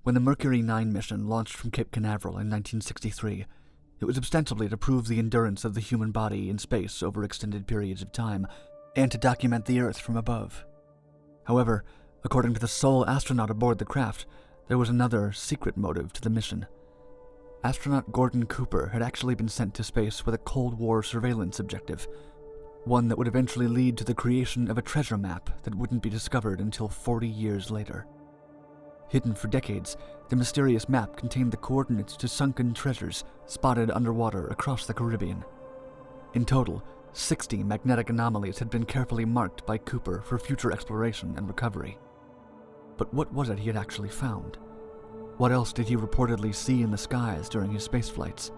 When the Mercury 9 mission launched from Cape Canaveral in 1963, it was ostensibly to prove the endurance of the human body in space over extended periods of time, and to document the Earth from above. However, according to the sole astronaut aboard the craft, there was another secret motive to the mission. Astronaut Gordon Cooper had actually been sent to space with a Cold War surveillance objective, one that would eventually lead to the creation of a treasure map that wouldn't be discovered until 40 years later. Hidden for decades, the mysterious map contained the coordinates to sunken treasures spotted underwater across the Caribbean. In total, 60 magnetic anomalies had been carefully marked by Cooper for future exploration and recovery. But what was it he had actually found? What else did he reportedly see in the skies during his space flights?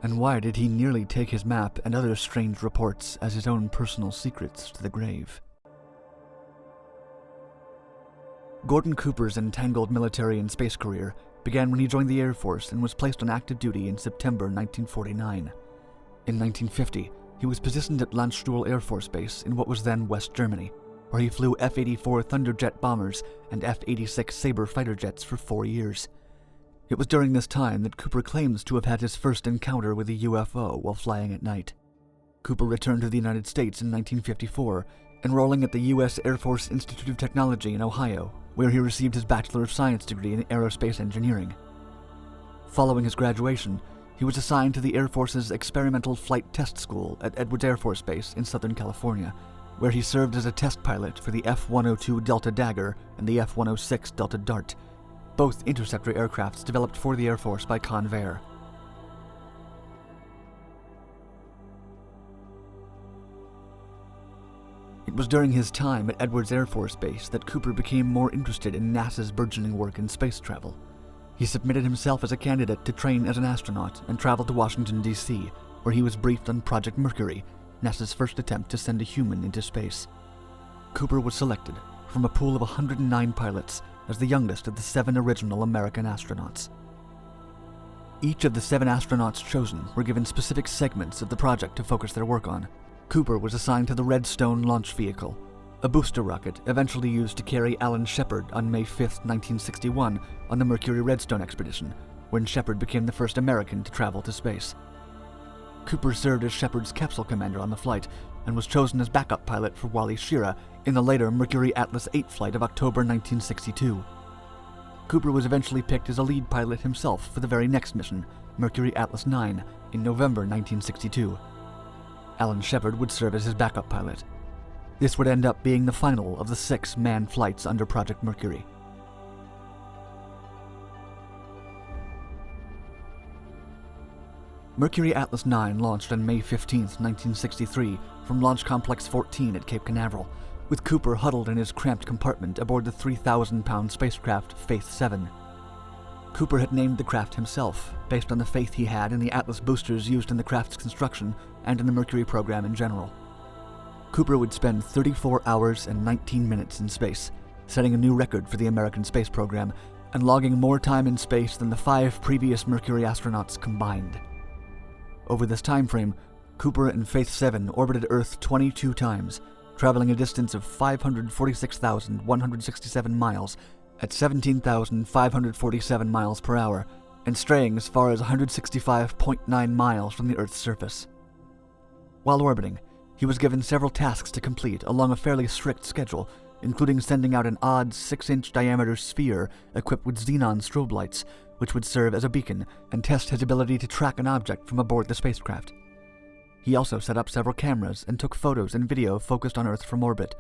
And why did he nearly take his map and other strange reports as his own personal secrets to the grave? Gordon Cooper's entangled military and space career began when he joined the Air Force and was placed on active duty in September 1949. In 1950, he was positioned at Landstuhl Air Force Base in what was then West Germany, where he flew F-84 Thunderjet bombers and F-86 Sabre fighter jets for 4 years. It was during this time that Cooper claims to have had his first encounter with a UFO while flying at night. Cooper returned to the United States in 1954, enrolling at the U.S. Air Force Institute of Technology in Ohio, where he received his Bachelor of Science degree in aerospace engineering. Following his graduation, he was assigned to the Air Force's Experimental Flight Test School at Edwards Air Force Base in Southern California, where he served as a test pilot for the F-102 Delta Dagger and the F-106 Delta Dart, both interceptor aircrafts developed for the Air Force by Convair. It was during his time at Edwards Air Force Base that Cooper became more interested in NASA's burgeoning work in space travel. He submitted himself as a candidate to train as an astronaut and traveled to Washington, D.C., where he was briefed on Project Mercury, NASA's first attempt to send a human into space. Cooper was selected from a pool of 109 pilots as the youngest of the 7 original American astronauts. Each of the 7 astronauts chosen were given specific segments of the project to focus their work on. Cooper was assigned to the Redstone launch vehicle, a booster rocket eventually used to carry Alan Shepard on May 5, 1961, on the Mercury Redstone expedition, when Shepard became the first American to travel to space. Cooper served as Shepard's capsule commander on the flight and was chosen as backup pilot for Wally Schirra in the later Mercury Atlas 8 flight of October 1962. Cooper was eventually picked as a lead pilot himself for the very next mission, Mercury Atlas 9, in November 1962. Alan Shepard would serve as his backup pilot. This would end up being the final of the 6 manned flights under Project Mercury. Mercury Atlas 9 launched on May 15, 1963, from Launch Complex 14 at Cape Canaveral, with Cooper huddled in his cramped compartment aboard the 3,000-pound spacecraft Faith 7. Cooper had named the craft himself, based on the faith he had in the Atlas boosters used in the craft's construction and in the Mercury program in general. Cooper would spend 34 hours and 19 minutes in space, setting a new record for the American space program and logging more time in space than the 5 previous Mercury astronauts combined. Over this time frame, Cooper and Faith 7 orbited Earth 22 times, traveling a distance of 546,167 miles at 17,547 miles per hour, and straying as far as 165.9 miles from the Earth's surface. While orbiting, he was given several tasks to complete along a fairly strict schedule, including sending out an odd 6-inch diameter sphere equipped with xenon strobe lights, which would serve as a beacon and test his ability to track an object from aboard the spacecraft. He also set up several cameras and took photos and video focused on Earth from orbit,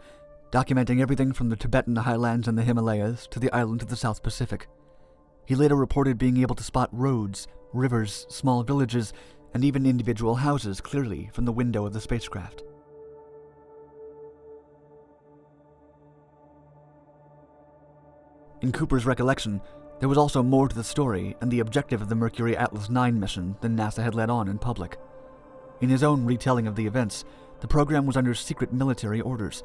documenting everything from the Tibetan highlands and the Himalayas to the island of the South Pacific. He later reported being able to spot roads, rivers, small villages, and even individual houses clearly from the window of the spacecraft. In Cooper's recollection, there was also more to the story and the objective of the Mercury Atlas 9 mission than NASA had let on in public. In his own retelling of the events, the program was under secret military orders,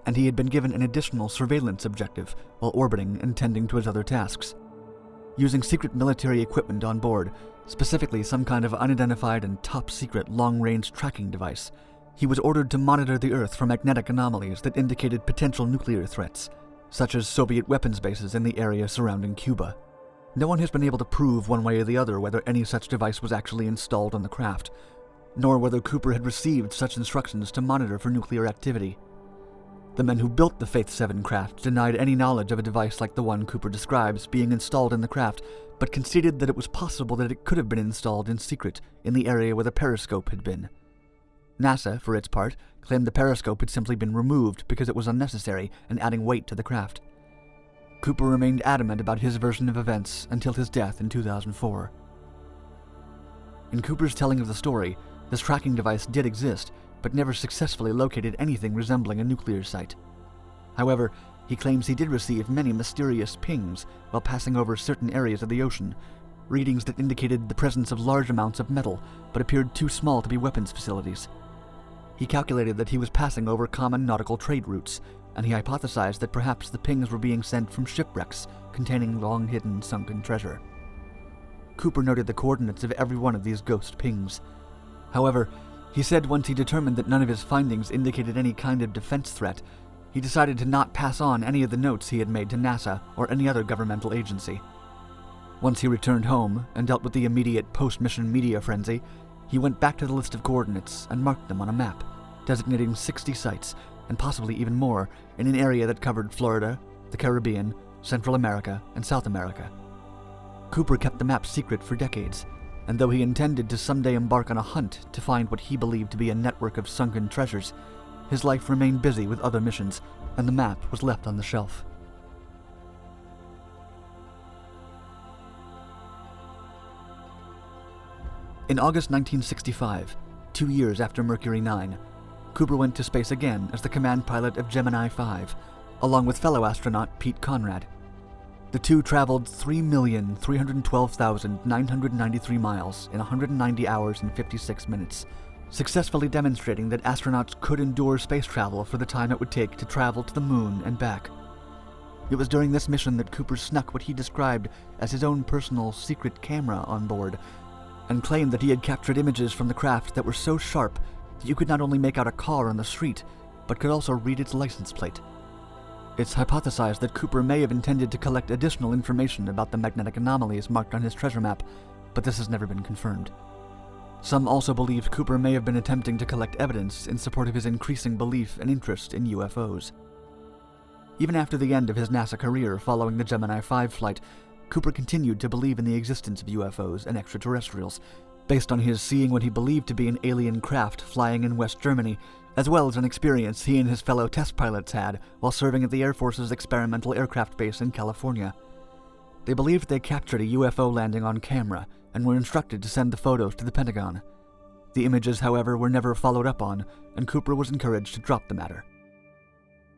and he had been given an additional surveillance objective while orbiting and tending to his other tasks. Using secret military equipment on board, specifically some kind of unidentified and top-secret long-range tracking device, he was ordered to monitor the Earth for magnetic anomalies that indicated potential nuclear threats, such as Soviet weapons bases in the area surrounding Cuba. No one has been able to prove one way or the other whether any such device was actually installed on the craft, nor whether Cooper had received such instructions to monitor for nuclear activity. The men who built the Faith 7 craft denied any knowledge of a device like the one Cooper describes being installed in the craft, but conceded that it was possible that it could have been installed in secret in the area where the periscope had been. NASA, for its part, claimed the periscope had simply been removed because it was unnecessary and adding weight to the craft. Cooper remained adamant about his version of events until his death in 2004. In Cooper's telling of the story, this tracking device did exist, but never successfully located anything resembling a nuclear site. However, he claims he did receive many mysterious pings while passing over certain areas of the ocean, readings that indicated the presence of large amounts of metal but appeared too small to be weapons facilities. He calculated that he was passing over common nautical trade routes, and he hypothesized that perhaps the pings were being sent from shipwrecks containing long-hidden sunken treasure. Cooper noted the coordinates of every one of these ghost pings. However, he said once he determined that none of his findings indicated any kind of defense threat, he decided to not pass on any of the notes he had made to NASA or any other governmental agency. Once he returned home and dealt with the immediate post-mission media frenzy, he went back to the list of coordinates and marked them on a map, designating 60 sites, and possibly even more, in an area that covered Florida, the Caribbean, Central America, and South America. Cooper kept the map secret for decades, and though he intended to someday embark on a hunt to find what he believed to be a network of sunken treasures, his life remained busy with other missions, and the map was left on the shelf. In August 1965, 2 years after Mercury 9, Cooper went to space again as the command pilot of Gemini 5, along with fellow astronaut Pete Conrad. The two traveled 3,312,993 miles in 190 hours and 56 minutes, successfully demonstrating that astronauts could endure space travel for the time it would take to travel to the moon and back. It was during this mission that Cooper snuck what he described as his own personal secret camera on board, and claimed that he had captured images from the craft that were so sharp that you could not only make out a car on the street, but could also read its license plate. It's hypothesized that Cooper may have intended to collect additional information about the magnetic anomalies marked on his treasure map, but this has never been confirmed. Some also believe Cooper may have been attempting to collect evidence in support of his increasing belief and interest in UFOs. Even after the end of his NASA career following the Gemini 5 flight, Cooper continued to believe in the existence of UFOs and extraterrestrials, based on his seeing what he believed to be an alien craft flying in West Germany, as well as an experience he and his fellow test pilots had while serving at the Air Force's experimental aircraft base in California. They believed they captured a UFO landing on camera and were instructed to send the photos to the Pentagon. The images, however, were never followed up on, and Cooper was encouraged to drop the matter.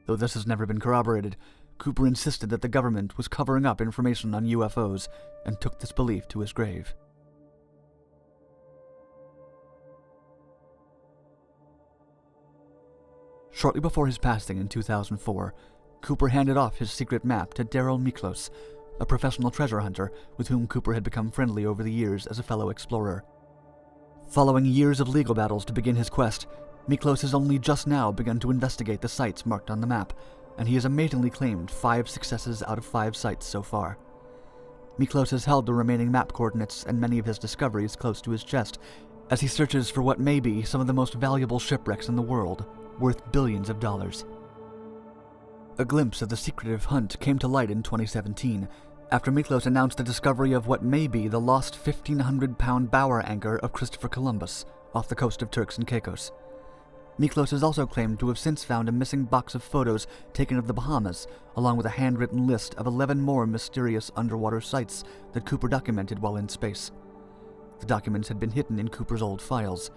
Though this has never been corroborated, Cooper insisted that the government was covering up information on UFOs and took this belief to his grave. Shortly before his passing in 2004, Cooper handed off his secret map to Daryl Miklos, a professional treasure hunter with whom Cooper had become friendly over the years as a fellow explorer. Following years of legal battles to begin his quest, Miklos has only just now begun to investigate the sites marked on the map, and he has amazingly claimed 5 successes out of 5 sites so far. Miklos has held the remaining map coordinates and many of his discoveries close to his chest, as he searches for what may be some of the most valuable shipwrecks in the world, worth billions of dollars. A glimpse of the secretive hunt came to light in 2017, after Miklos announced the discovery of what may be the lost 1,500-pound bower anchor of Christopher Columbus off the coast of Turks and Caicos. Miklos has also claimed to have since found a missing box of photos taken of the Bahamas, along with a handwritten list of 11 more mysterious underwater sites that Cooper documented while in space. The documents had been hidden in Cooper's old files,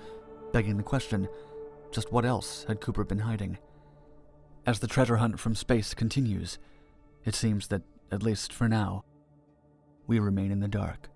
begging the question, just what else had Cooper been hiding? As the treasure hunt from space continues, it seems that, at least for now, we remain in the dark.